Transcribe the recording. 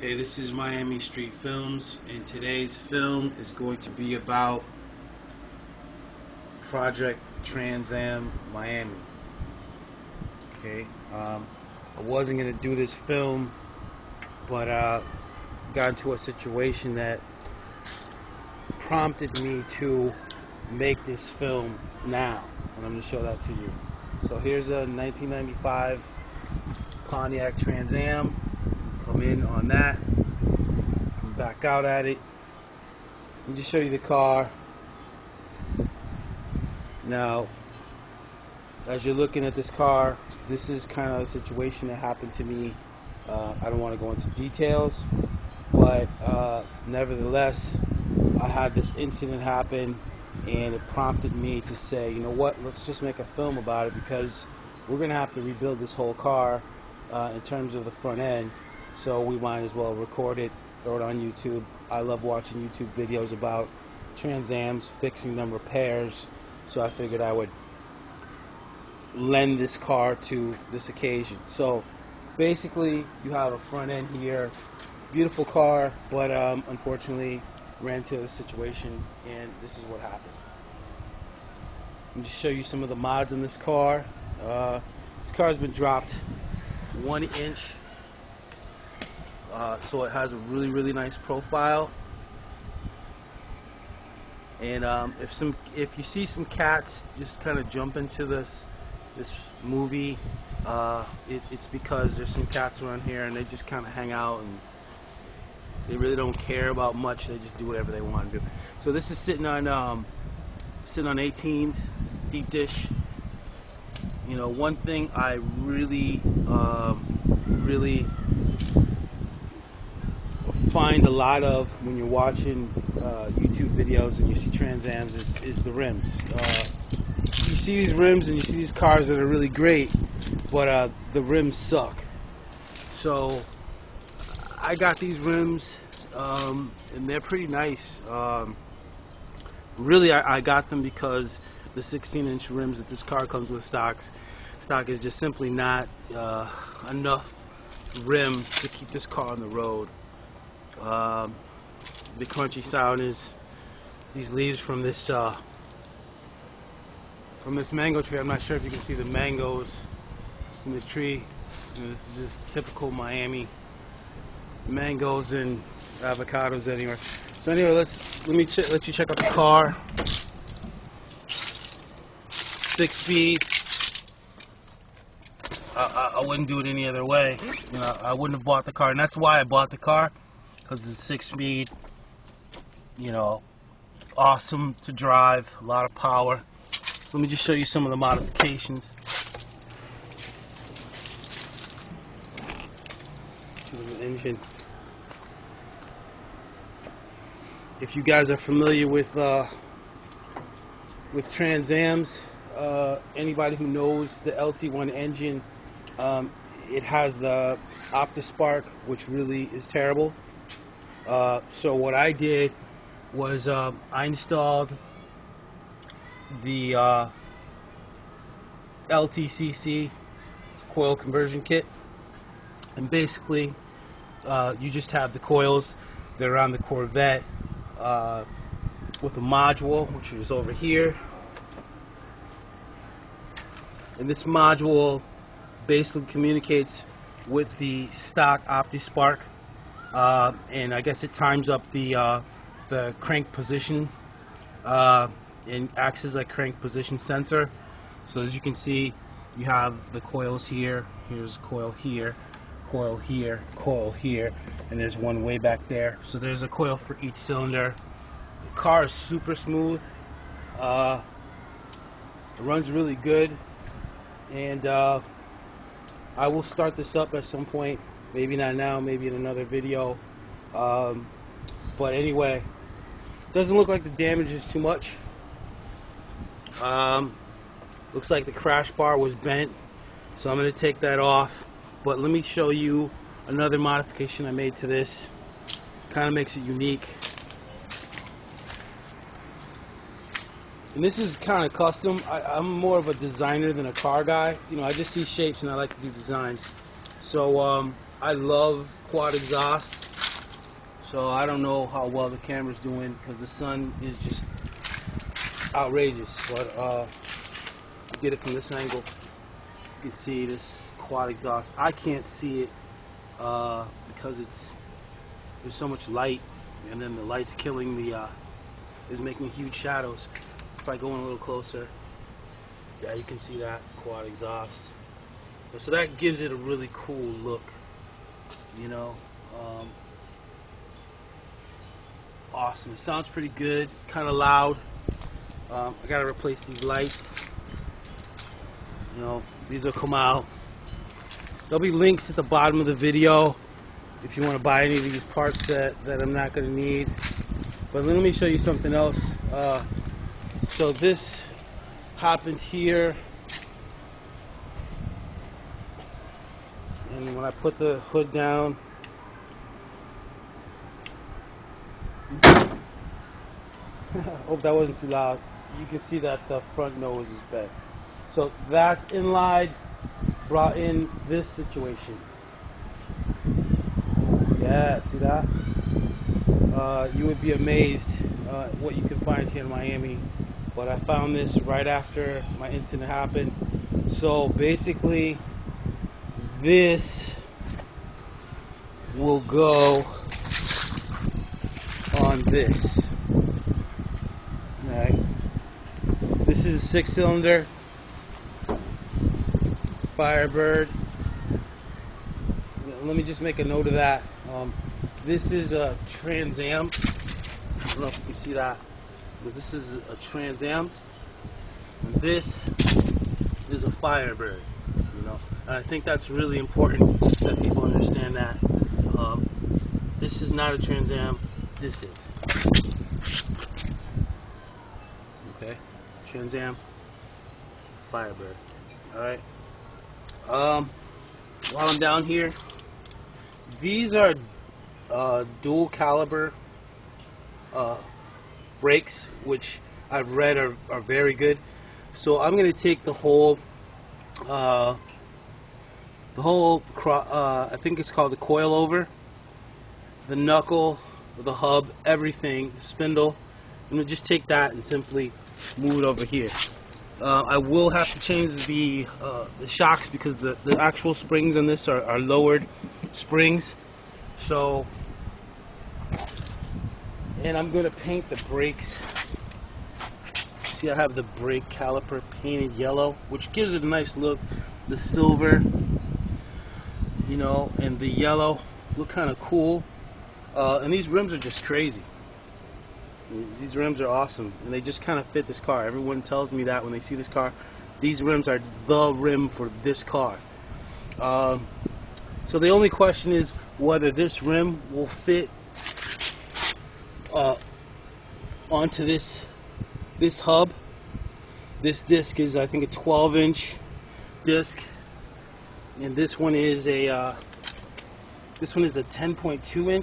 Hey, this is Miami Street Films, and today's film is going to be about Project Trans Am Miami. Okay, I wasn't gonna do this film, but got into a situation that prompted me to make this film now, and I'm gonna show that to you. So here's a 1995 Pontiac Trans Am. Come in on that, come back out at it. Let me just show you the car. Now, as you're looking at this car, this is kind of a situation that happened to me. I don't want to go into details, but nevertheless, I had this incident happen, and it prompted me to say, you know what, let's just make a film about it, because we're going to have to rebuild this whole car in terms of the front end. So we might as well record it, throw it on YouTube. I love watching YouTube videos about Trans Ams, fixing them, repairs. So I figured I would lend this car to this occasion. So basically, you have a front end here, beautiful car, but unfortunately ran into a situation, and this is what happened. Let me just show you some of the mods in this car. This car has been dropped 1 inch. So it has a really nice profile, and if you see some cats just kind of jump into this movie, it's because there's some cats around here and they just kind of hang out and they really don't care about much. They just do whatever they want to do. So this is sitting on 18s, deep dish. You know, one thing I really find a lot of when you're watching YouTube videos and you see Trans Ams is the rims. You see these rims and you see these cars that are really great, but the rims suck. So I got these rims, and they're pretty nice. Really, I got them because the 16-inch rims that this car comes with stock is just simply not enough rim to keep this car on the road. The crunchy sound is these leaves from this mango tree. I'm not sure if you can see the mangoes in this tree. You know, this is just typical Miami mangoes and avocados anyway. So anyway, let me let you check out the car. 6-speed. I wouldn't do it any other way. You know, I wouldn't have bought the car, and that's why I bought the car, because it's 6-speed. You know, awesome to drive, a lot of power. So let me just show you some of the modifications to the engine. If you guys are familiar with Trans Ams, anybody who knows the LT1 engine, it has the OptiSpark, which really is terrible. So what I did was I installed the LTCC coil conversion kit, and basically you just have the coils that are on the Corvette with a module, which is over here, and this module basically communicates with the stock OptiSpark, and I guess it times up the crank position and acts as a crank position sensor. So as you can see, you have the coils here. Here's coil here, coil here, coil here, and there's one way back there. So there's a coil for each cylinder. The car is super smooth. It runs really good, and I will start this up at some point. Maybe not now, maybe in another video. But anyway, doesn't look like the damage is too much. Looks like the crash bar was bent, so I'm going to take that off. But let me show you another modification I made to this. Kind of makes it unique. And this is kind of custom. I'm more of a designer than a car guy. You know, I just see shapes and I like to do designs. So I love quad exhausts. So I don't know how well the camera's doing because the sun is just outrageous. But get it from this angle. You can see this quad exhaust. I can't see it because there's so much light, and then the light's killing the is making huge shadows. If I go in a little closer, yeah, you can see that quad exhaust. So that gives it a really cool look, you know. Awesome. It sounds pretty good, kind of loud. I gotta replace these lights. You know, these will come out. There'll be links at the bottom of the video if you want to buy any of these parts that I'm not going to need. But let me show you something else. So this happened here, and when I put the hood down, hope that wasn't too loud. You can see that the front nose is bent. So that inline brought in this situation. Yeah, see that? You would be amazed what you can find here in Miami. But I found this right after my incident happened. So basically, this will go on this. Alright. This is a 6-cylinder Firebird. Let me just make a note of that. This is a Trans Am. I don't know if you can see that, but this is a Trans Am. And this is a Firebird. You know, and I think that's really important that people understand that. This is not a Trans Am. This is. Okay, Trans Am, Firebird. All right. While I'm down here, these are dual caliber brakes, which I've read are very good. So I'm going to take the whole I think it's called the coil over, the knuckle, the hub, everything, the spindle. I'm going to just take that and simply move it over here. I will have to change the shocks because the actual springs on this are lowered springs. So, and I'm going to paint the brakes. See, I have the brake caliper painted yellow, which gives it a nice look. The silver, you know, and the yellow look kind of cool. And these rims are just crazy. These rims are awesome, and they just kind of fit this car. Everyone tells me that when they see this car. These rims are the rim for this car. So the only question is whether this rim will fit onto this hub. This disc is, I think, a 12-inch disc, and this one is a 10.2 inch.